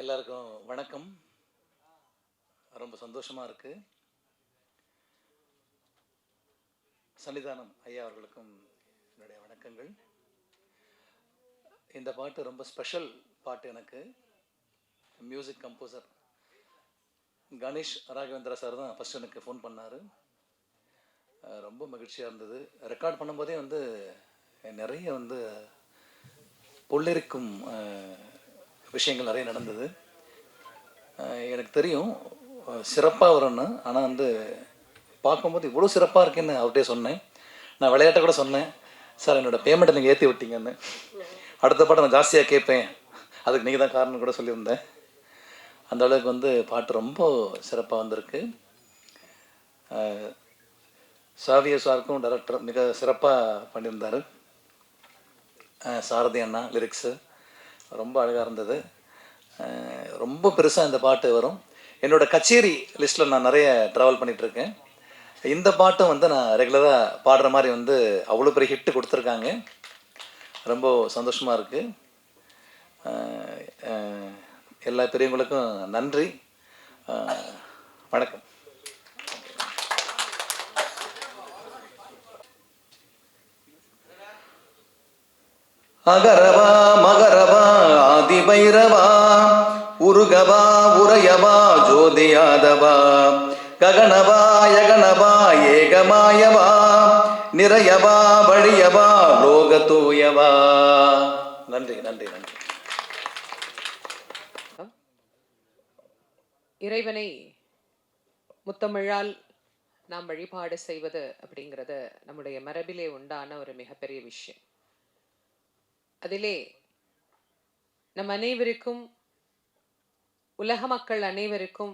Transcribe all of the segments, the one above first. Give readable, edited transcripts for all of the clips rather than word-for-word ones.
எல்லாருக்கும் வணக்கம். ரொம்ப சந்தோஷமாக இருக்குது. சன்னிதானம் ஐயா அவர்களுக்கும் என்னுடைய வணக்கங்கள். இந்த பாட்டு ரொம்ப ஸ்பெஷல் பாட்டு. எனக்கு music composer Ganesh Raghavendra sir தான் ஃபஸ்ட் எனக்கு ஃபோன் பண்ணார். ரொம்ப மகிழ்ச்சியாக இருந்தது. ரெக்கார்ட் பண்ணும்போதே நிறைய பொள்ளிருக்கும் விஷயங்கள் நிறைய நடந்தது. எனக்கு தெரியும் சிறப்பாக வரும்னு. ஆனால் பார்க்கும்போது இவ்வளோ சிறப்பாக இருக்குன்னு அவர்கிட்டே சொன்னேன். நான் விளையாட்ட கூட சொன்னேன், சார் என்னோடய பேமெண்ட்டை நீங்கள் ஏற்றி விட்டீங்கன்னு. அடுத்த பாட்டை நான் ஜாஸ்தியாக கேட்பேன், அதுக்கு நீங்கள் தான் காரணம் கூட சொல்லியிருந்தேன். அந்த அளவுக்கு பாட்டு ரொம்ப சிறப்பாக வந்திருக்கு. சாவிய சாருக்கும் டைரக்டர் மிக சிறப்பாக பண்ணியிருந்தார். சாரதி அண்ணா லிரிக்ஸு ரொம்ப அழகாக இருந்தது. ரொம்ப பெருசாக இந்த பாட்டு வரும். என்னோடய கச்சேரி லிஸ்ட்டில் நான் நிறைய ட்ராவல் பண்ணிகிட்ருக்கேன். இந்த பாட்டும் நான் ரெகுலராக பாடுற மாதிரி அவ்வளோ பெரிய ஹிட்டு கொடுத்துருக்காங்க. ரொம்ப சந்தோஷமாக இருக்குது. எல்லா பெரியவங்களுக்கும் நன்றி. வணக்கம். அகரவா மகரவா ஆதிபைரவா உருகவா உரையவா ஜோதியாதவா ககனவா யகனவா ஏகமாயவா நிறையவா வழியவா லோகதூயவா. நன்றி நன்றி நன்றி. இறைவனை முத்தமிழால் நாம் வழிபாடு செய்வது அப்படிங்கிறது நம்முடைய மரபிலே உண்டான ஒரு மிகப்பெரிய விஷயம். அதிலே நம் அனைவருக்கும், உலக மக்கள் அனைவருக்கும்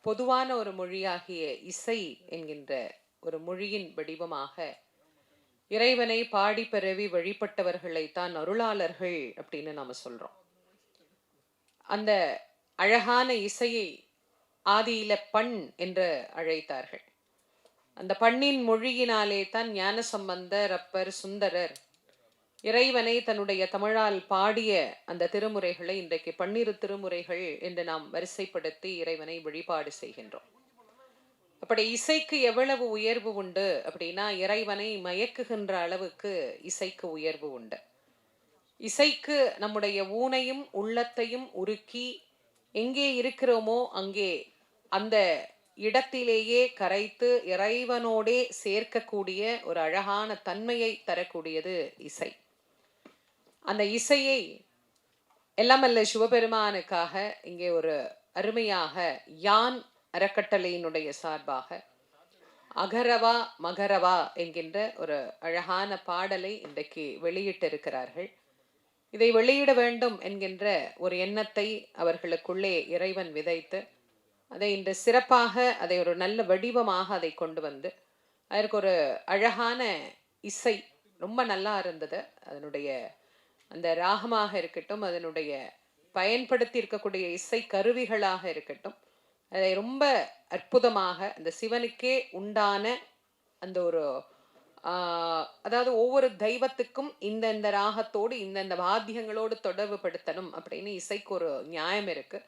பொதுவான ஒரு மொழியாகிய இசை என்கின்ற ஒரு மொழியின் வடிவமாக இறைவனை பாடி பரவி வழிபட்டவர்களைத்தான் அருளாளர்கள் அப்படின்னு நாம சொல்றோம். அந்த அழகான இசையை ஆதியில பண் என்று அழைத்தார்கள். அந்த பண்ணின் மொழியினாலே தான் ஞானசம்பந்தர், அப்பர், சுந்தரர் இறைவனை தன்னுடைய தமிழால் பாடிய அந்த திருமுறைகளை இன்றைக்கு 12 திருமுறைகள் என்று நாம் வரிசைப்படுத்தி இறைவனை வழிபாடு செய்கின்றோம். அப்படி இசைக்கு எவ்வளவு உயர்வு உண்டு அப்படின்னா, இறைவனை மயக்குகின்ற அளவுக்கு இசைக்கு உயர்வு உண்டு. இசைக்கு நம்முடைய ஊனையும் உள்ளத்தையும் உருக்கி எங்கே இருக்கிறோமோ அங்கே அந்த இடத்திலேயே கரைத்து இறைவனோடே சேர்க்கக்கூடிய ஒரு அழகான தன்மையை தரக்கூடியது இசை. அந்த இசையை எல்லாமல்ல சிவபெருமானுக்காக இங்கே ஒரு அருமையாக யான் அறக்கட்டளையினுடைய சார்பாக அகரவா மகரவா என்கின்ற ஒரு அழகான பாடலை இன்றைக்கு வெளியிட்டிருக்கிறார்கள். இதை வெளியிட வேண்டும் என்கின்ற ஒரு எண்ணத்தை அவர்களுக்குள்ளே இறைவன் விதைத்து அதை இன்று சிறப்பாக அதை ஒரு நல்ல வடிவமாக அதை கொண்டு வந்து அதற்கு ஒரு அழகான இசை ரொம்ப நல்லா இருந்தது. அதனுடைய அந்த ராகமாக இருக்கட்டும், அதனுடைய பயன்படுத்தி இருக்கக்கூடிய இசை கருவிகளாக இருக்கட்டும், அதை ரொம்ப அற்புதமாக அந்த சிவனுக்கே உண்டான அந்த ஒரு அதாவது ஒவ்வொரு தெய்வத்துக்கும் இந்தந்த ராகத்தோடு இந்தந்த வாத்தியங்களோடு தொடர்பு படுத்தணும் அப்படின்னு இசைக்கு ஒரு நியாயம் இருக்கு.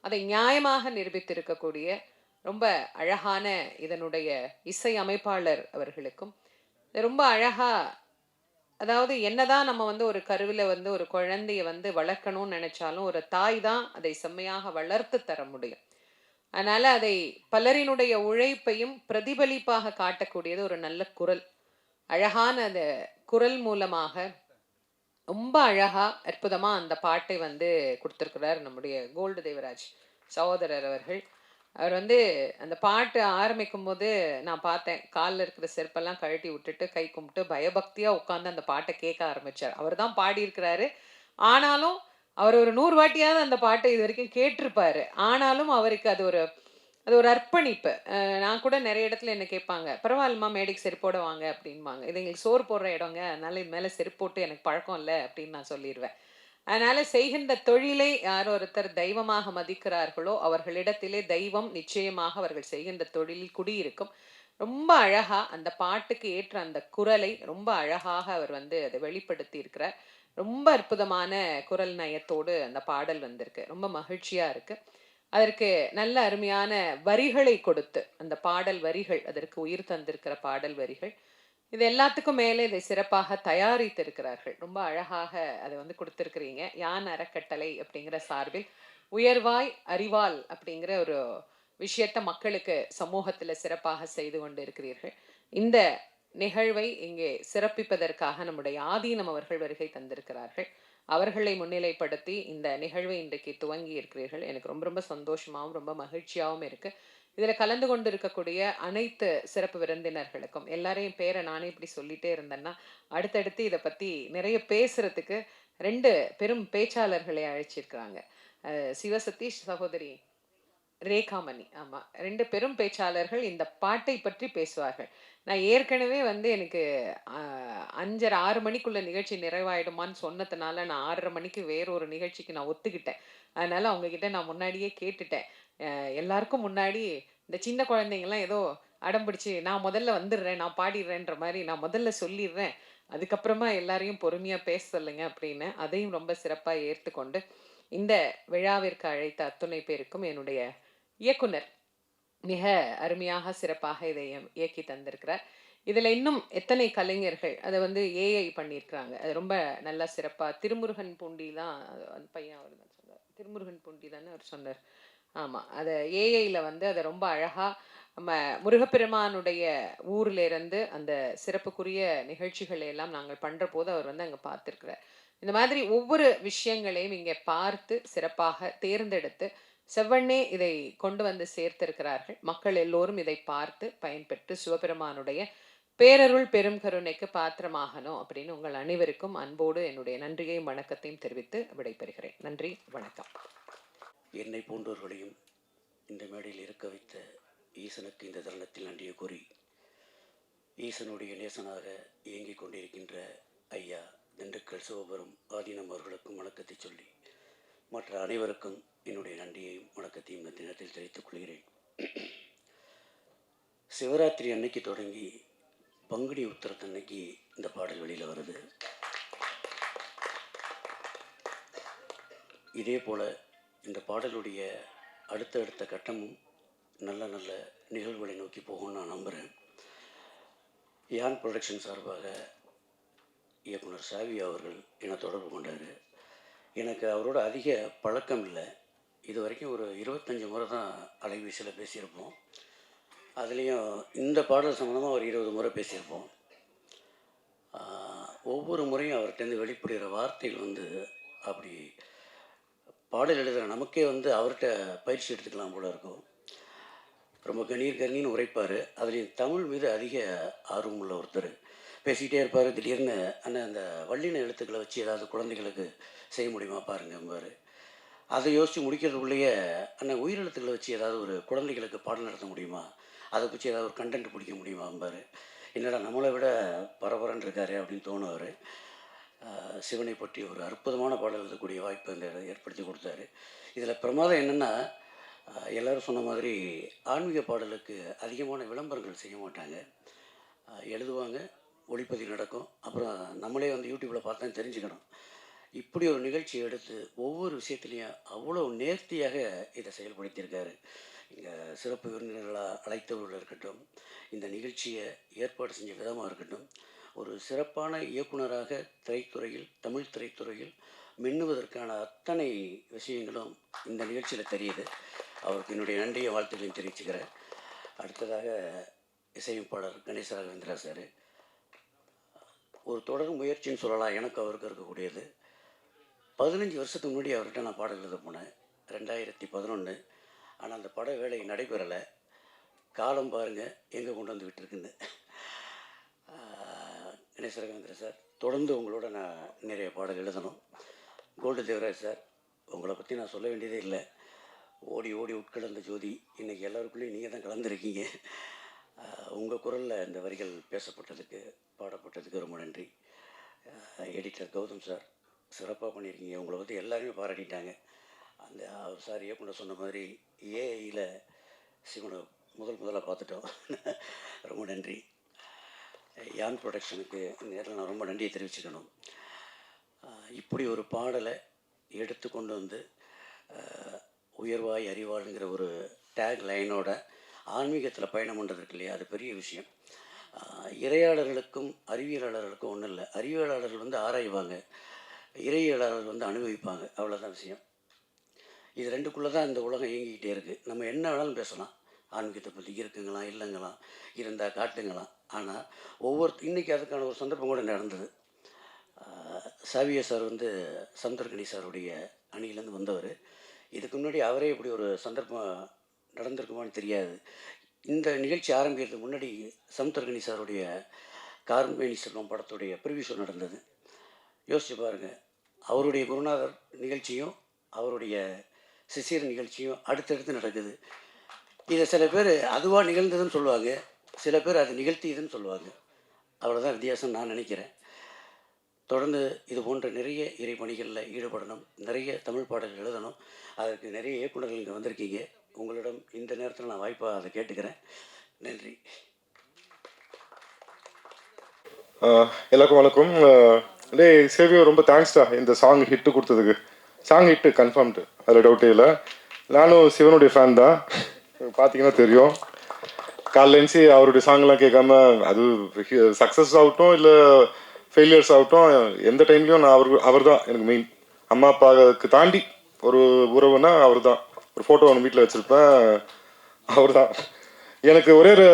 அதை நியாயமாக நிரூபித்திருக்கக்கூடிய ரொம்ப அழகான இதனுடைய இசை அமைப்பாளர் அவர்களுக்கும் ரொம்ப அழகா, அதாவது என்னதான் நம்ம ஒரு கருவில ஒரு குழந்தைய வளர்க்கணும்னு நினைச்சாலும் ஒரு தாய் தான் அதை செம்மையாக வளர்த்து தர முடியும். அதனால அதை பலரினுடைய உழைப்பையும் பிரதிபலிப்பாக காட்டக்கூடியது ஒரு நல்ல குரல். அழகான அந்த குரல் மூலமாக ரொம்ப அழகா அற்புதமா அந்த பாட்டை கொடுத்திருக்கிறார் நம்முடைய கோல்டு தேவராஜ் சகோதரர் அவர்கள். அவர் அந்த பாட்டு ஆரம்பிக்கும் போது நான் பார்த்தேன், காலில் இருக்கிற செருப்பெல்லாம் கழட்டி விட்டுட்டு கை கும்பிட்டு பயபக்தியா உட்காந்து அந்த பாட்டை கேட்க ஆரம்பிச்சார். அவர் தான் பாடியிருக்கிறாரு. ஆனாலும் அவர் ஒரு 100 வாட்டியாவது அந்த பாட்டை இது வரைக்கும் கேட்டிருப்பாரு. ஆனாலும் அவருக்கு அது ஒரு அர்ப்பணிப்பு. நான் கூட நிறைய இடத்துல என்ன கேட்பாங்க, பரவாயில்லம்மா மேடைக்கு செருப்போட வாங்க அப்படின்பாங்க. இது எங்களுக்கு சோறு போடுற இடங்க, அதனால இது மேலே செருப்பு போட்டு எனக்கு பழக்கம் இல்லை அப்படின்னு நான் சொல்லிடுவேன். அதனால செய்கின்ற தொழிலை யார் ஒருத்தர் தெய்வமாக மதிக்கிறார்களோ அவர்களிடத்திலே தெய்வம் நிச்சயமாக அவர்கள் செய்கின்ற தொழிலில் குடியிருக்கும். ரொம்ப அழகா அந்த பாட்டுக்கு ஏற்ற அந்த குரலை ரொம்ப அழகாக அவர் அதை வெளிப்படுத்தி இருக்கிறார். ரொம்ப அற்புதமான குரல் நயத்தோடு அந்த பாடல் வந்திருக்கு. ரொம்ப மகிழ்ச்சியா இருக்கு. அதற்கு நல்ல அருமையான வரிகளை கொடுத்து, அந்த பாடல் வரிகள், அதற்கு உயிர் தந்திருக்கிற பாடல் வரிகள். இது எல்லாத்துக்கும் மேலே இதை சிறப்பாக தயாரித்திருக்கிறார்கள். ரொம்ப அழகாக அத வந்து குடுத்திருக்கிறீங்க. யான் அறக்கட்டளை அப்படிங்கிற சார்பில், உயர்வாய் அறிவால் அப்படிங்கிற ஒரு விஷயத்த மக்களுக்கு சமூகத்துல சிறப்பாக செய்து கொண்டு இருக்கிறீர்கள். இந்த நிகழ்வை இங்கே சிறப்பிப்பதற்காக நம்முடைய ஆதீனம் அவர்கள் வருகை தந்திருக்கிறார்கள். அவர்களை முன்னிலைப்படுத்தி இந்த நிகழ்வை இன்றைக்கு துவங்கி இருக்கிறீர்கள். எனக்கு ரொம்ப ரொம்ப சந்தோஷமாவும், ரொம்ப மகிழ்ச்சியாவும் இருக்கு. இதுல கலந்து கொண்டு இருக்கக்கூடிய அனைத்து சிறப்பு விருந்தினர்களுக்கும், எல்லாரையும் பேரை நானே இப்படி சொல்லிட்டே இருந்தேன்னா, அடுத்தடுத்து இத பத்தி நிறைய பேசுறதுக்கு 2 பெரும் பேச்சாளர்களை அழைச்சிருக்கிறாங்க. சிவசதீஷ் சகோதரி ரேகாமணி. ஆமா. 2 பெரும் பேச்சாளர்கள் இந்த பாட்டை பற்றி பேசுவார்கள். நான் ஏற்கனவே வந்து எனக்கு அ 5:30, 6 மணிக்குள்ள நிகழ்ச்சி நிறைவாயிடுமான்னு சொன்னதுனால, நான் 6:30 மணிக்கு வேற ஒரு நிகழ்ச்சிக்கு நான் ஒத்துக்கிட்டேன். அதனால அவங்க கிட்ட நான் முன்னாடியே கேட்டுட்டேன். எல்லாருக்கும் முன்னாடி இந்த சின்ன குழந்தைங்கலாம் ஏதோ அடம் பிடிச்சு, "நான் முதல்ல வந்துடுறேன், நான் பாடிடுறேன்ற" மாரி நான் முதல்ல சொல்லிடுறேன். அதுக்கப்புறமா எல்லாரையும் பொறுமையா பேச சொல்லுங்க அப்படின்னு. அதையும் ரொம்ப சிறப்பா ஏத்துக்கொண்டு, இந்த விழாவிற்கு அழைத்த அத்துணை பேருக்கும் என்னுடைய இயக்குனர் மிக அருமையாக சிறப்பாக இதை இயக்கி தந்திருக்கிறார். இதுல இன்னும் எத்தனை கலைஞர்கள் அதை வந்து ஏஐ பண்ணியிருக்கிறாங்க. அது ரொம்ப நல்லா சிறப்பா திருமுருகன் பூண்டி தான் அந்த பையன் அவர் தான் சொன்னார். திருமுருகன் பூண்டி தானே அவர் சொன்னார். ஆமா. அத ஏஐல வந்து அத ரொம்ப அழகா நம்ம முருகப்பெருமானுடைய ஊர்ல இருந்து அந்த சிறப்புக்குரிய நிகழ்ச்சிகளை எல்லாம் நாங்கள் பண்றபோது அவர் வந்து அங்க பார்த்திருக்கிறார். இந்த மாதிரி ஒவ்வொரு விஷயங்களையும் இங்கே பார்த்து சிறப்பாக தேர்ந்தெடுத்து செவ்வண்ணே இதை கொண்டு வந்து சேர்த்திருக்கிறார்கள். மக்கள் எல்லோரும் இதை பார்த்து பயன்பெற்று சிவபெருமானுடைய பேரருள் பெரும் கருணைக்கு பாத்திரமாகணும் அப்படின்னு உங்கள் அனைவருக்கும் அன்போடு என்னுடைய நன்றியையும் வணக்கத்தையும் தெரிவித்து விடைபெறுகிறேன். நன்றி, வணக்கம். என்னை போன்றவர்களையும் இந்த மேடையில் இருக்க வைத்த ஈசனுக்கு இந்த தருணத்தில் நன்றியை கூறி, ஈசனுடைய நேசனாக இயங்கிக் கொண்டிருக்கின்ற ஐயா திண்டுக்கல் சிவபுரம் ஆதீனம் அவர்களுக்கும் வணக்கத்தை சொல்லி, மற்ற அனைவருக்கும் என்னுடைய நன்றியையும் வணக்கத்தையும் இந்த தினத்தில் தெரிவித்துக் கொள்கிறேன். சிவராத்திரி அன்னைக்கு தொடங்கி பங்குனி உத்திரத்தன்னைக்கு இந்த பாடல் வெளியில் வருது. இதே போல் இந்த பாடலுடைய அடுத்தடுத்த கட்டமும் நல்ல நல்ல நிகழ்வுகளை நோக்கி போகும்னு நான் நம்புகிறேன். யான் ப்ரொடக்ஷன் சார்பாக இயக்குனர் சாவி அவர்கள் என்னை தொடர்பு கொண்டார். எனக்கு அவரோட அதிக பழக்கம் இல்லை. இது வரைக்கும் ஒரு 25 முறை தான் அலைபேசியில் பேசியிருப்போம். அதுலேயும் இந்த பாடல் சம்மந்தமாக ஒரு 20 முறை பேசியிருப்போம். ஒவ்வொரு முறையும் அவர்கிட்டருந்து வெளிப்படுகிற வார்த்தைகள் வந்து அப்படி பாடல் எழுதுகிற நமக்கே வந்து அவர்கிட்ட பயிற்சி எடுத்துக்கலாம் போல இருக்கும். ரொம்ப கணீர்னு உரைப்பார். அதுலேயும் தமிழ் மீது அதிக ஆர்வம் உள்ள ஒருத்தர். பேசிக்கிட்டே இருப்பார். திடீர்னு அண்ணன் அந்த வல்லின எழுத்துக்களை வச்சு ஏதாவது குழந்தைகளுக்கு செய்ய முடியுமா பாருங்கம்பார். அதை யோசித்து முடிக்கிறதுக்குள்ளேயே அண்ணன் உயிரெழுத்துக்களை வச்சு ஏதாவது ஒரு குழந்தைகளுக்கு பாடம் நடத்த முடியுமா, அதை வச்சு ஏதாவது ஒரு கண்டென்ட் பிடிக்க முடியுமாம்பார். என்னடா நம்மளை விட பரபரன்னு இருக்காரு அப்படின்னு தோணுவார். சிவனை பற்றி ஒரு அற்புதமான பாடல் எழுதக்கூடிய வாய்ப்பை இந்த ஏற்படுத்தி கொடுத்தாரு. இதில் பிரமாதம் என்னென்னா, எல்லோரும் சொன்ன மாதிரி ஆன்மீக பாடலுக்கு அதிகமான விளம்பரங்கள் செய்ய மாட்டாங்க. எழுதுவாங்க, ஒளிப்பதிவு நடக்கும், அப்புறம் நம்மளே வந்து யூடியூப்பில் பார்த்தா தெரிஞ்சுக்கணும். இப்படி ஒரு நிகழ்ச்சியை எடுத்து ஒவ்வொரு விஷயத்துலையும் அவ்வளோ நேர்த்தியாக இதை செயல்படுத்தியிருக்காரு. இங்கே சிறப்பு விருந்தினர்களாக அழைத்தவர்கள் இருக்கட்டும், இந்த நிகழ்ச்சியை ஏற்பாடு செஞ்ச விதமாக இருக்கட்டும், ஒரு சிறப்பான இயக்குனராக திரைத்துறையில், தமிழ் திரைத்துறையில் மின்னுவதற்கான அத்தனை விஷயங்களும் இந்த நிகழ்ச்சியில் தெரியுது. அவருக்கு என்னுடைய நன்றியை வாழ்த்துக்களையும் தெரிவிச்சுக்கிறேன். அடுத்ததாக இசையமைப்பாளர் கணேச ராகவேந்திரா சார், ஒரு தொடர் முயற்சின்னு சொல்லலாம் எனக்கு அவருக்கு இருக்கக்கூடியது. 15 வருஷத்துக்கு முன்னாடி அவர்கிட்ட நான் பாடல் எழுத போனேன், 2011. ஆனால் அந்த பட வேலை நடைபெறலை. காலம் பாருங்கள் எங்கே கொண்டு வந்து விட்டுருக்குன்னு. கணேச ராகவேந்திரா சார், தொடர்ந்து உங்களோட நான் நிறைய பாடல் எழுதணும். கோல்டு தேவராஜ் சார், உங்களை பற்றி நான் சொல்ல வேண்டியதே இல்லை. ஓடி ஓடி உட்கலந்த ஜோதி, இன்றைக்கி எல்லாருக்குள்ளேயும் நீங்கள் தான் கலந்துருக்கீங்க. உங்கள் குரலில் இந்த வரிகள் பேசப்பட்டதுக்கு, பாடப்பட்டதுக்கு ரொம்ப நன்றி. எடிட்டர் கௌதம் சார், சிறப்பாக பண்ணியிருக்கீங்க. உங்களை பற்றி எல்லாருமே பாராட்டிட்டாங்க. அந்த அவர் சார் இயக்குனர் சொன்ன மாதிரி ஏஐயில் சிவனை முதலாக பார்த்துட்டோம். ரொம்ப நன்றி. யான் ப்ரொடக்ஷனுக்கு இந்த நேரத்தில் நான் ரொம்ப நன்றியை தெரிவிச்சுக்கணும். இப்படி ஒரு பாடலை எடுத்து கொண்டு வந்து உயர்வாய் அறிவாளுங்கிற ஒரு டேக் லைனோட ஆன்மீகத்தில் பயணம் பண்ணுறதுக்கு இல்லையா, அது பெரிய விஷயம். இறையாளர்களுக்கும் அறிவியலாளர்களுக்கும் ஒன்றும் இல்லை. அறிவியலாளர்கள் வந்து ஆராய்வாங்க, இறையியலாளர்கள் வந்து அனுபவிப்பாங்க, அவ்வளோதான் விஷயம். இது ரெண்டுக்குள்ளே தான் இந்த உலகம் இயங்கிக்கிட்டே இருக்குது. நம்ம என்ன வேணாலும் பேசலாம், ஆன்மீகத்தை பற்றி இருக்குங்களாம் இல்லைங்களாம், இருந்தால் காட்டுங்களாம். ஆனால் இன்றைக்கி அதுக்கான ஒரு சந்தர்ப்பம் கூட நடந்தது. சாவியா சார் வந்து சமுத்திரக்கனி சாருடைய அணியிலேருந்து வந்தவர். இதுக்கு முன்னாடி அவரே இப்படி ஒரு சந்தர்ப்பம் நடந்திருக்குமான்னு தெரியாது. இந்த நிகழ்ச்சி ஆரம்பிக்கிறதுக்கு முன்னாடி சமுத்திரக்கனி சாருடைய கார்மேனி செல்வம் படத்துடைய ப்ரிவியூ ஷோ நடந்தது. யோசிச்சு பாருங்கள், அவருடைய குருநாதர் நிகழ்ச்சியும் அவருடைய சிசியர் நிகழ்ச்சியும் அடுத்தடுத்து நடக்குது. இதை சில பேர் அதுவாக நிகழ்ந்ததுன்னு சொல்லுவாங்க, சில பேர் அது நிகழ்த்தியதுன்னு சொல்லுவாங்க. அவ்வளோதான் வித்தியாசம் நான் நினைக்கிறேன். தொடர்ந்து இது போன்ற நிறைய இறைப்பணிகளில் ஈடுபடணும், நிறைய தமிழ் பாடல்கள் எழுதணும். அதற்கு நிறைய இயக்குநர்கள் இங்கே வந்திருக்கீங்க. உங்களிடம் இந்த நேரத்தில் நான் வாய்ப்பாக அதை கேட்டுக்கிறேன். நன்றி. எல்லாருக்கும் வணக்கம். சேவியோ ரொம்ப தேங்க்ஸ்டா இந்த சாங் ஹிட்டு கொடுத்ததுக்கு. சாங் ஹிட்டு கன்ஃபார்ம்டு, அதில் டவுட்டே இல்லை. நானும் சிவனுடைய ஃபேன் தான், பார்த்தீங்கன்னா தெரியும். காலையிலேருந்து அவருடைய சாங்லாம் கேட்காம, அது சக்ஸஸ் ஆகட்டும் இல்லை ஃபெயிலியர்ஸ் ஆகட்டும், எந்த டைம்லையும் நான் அவர் தான் எனக்கு மெயின். அம்மா அப்பாவுக்கு தாண்டி ஒரு உறவுனா அவர் தான். ஒரு ஃபோட்டோ ஒன்று வீட்டில் வச்சுருப்பேன், அவர் தான். எனக்கு ஒரே ஒரு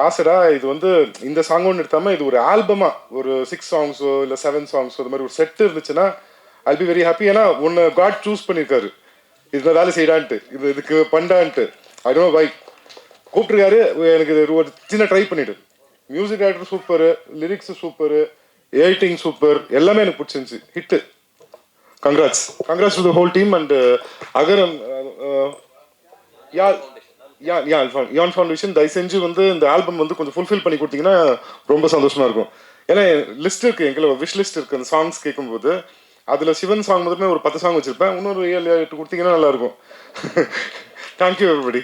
ஆசைடா, இது வந்து இந்த சாங் ஒன்று எடுத்தாமல் இது ஒரு ஆல்பமாக ஒரு 6 சாங்ஸோ இல்லை 7 சாங்ஸோ இது மாதிரி ஒரு செட்டு இருந்துச்சுன்னா ஐல் பி வெரி ஹாப்பி. ஏன்னா ஒன்று காட் சூஸ் பண்ணியிருக்காரு, இதில் வேலை செய்யடான்ட்டு, இதுக்கு பண்ணான்ட்டு. I don't know why கூப்பிட்டுருக்காரு. எனக்கு இது ஒரு சின்ன ட்ரை பண்ணிவிடு. Music director super, lyrics super, editing super, எல்லாமே எனக்கு பிடிச்சிருந்துச்சு. Hit. Congrats to the whole team. And Agaram யான் ஃபவுண்டேஷன் தயவு செஞ்சு வந்து இந்த ஆல்பம் வந்து கொஞ்சம் ஃபுல்ஃபில் பண்ணி கொடுத்தீங்கன்னா ரொம்ப சந்தோஷமா இருக்கும். ஏன்னா லிஸ்ட் இருக்கு, எங்களை விஷ் லிஸ்ட் இருக்கு. அந்த சாங்ஸ் கேட்கும்போது அதில் சிவன் சாங் மட்டுமே ஒரு 10 சாங் வச்சிருப்பேன். இன்னொரு 7-8 கொடுத்தீங்கன்னா நல்லா இருக்கும். Thank you everybody.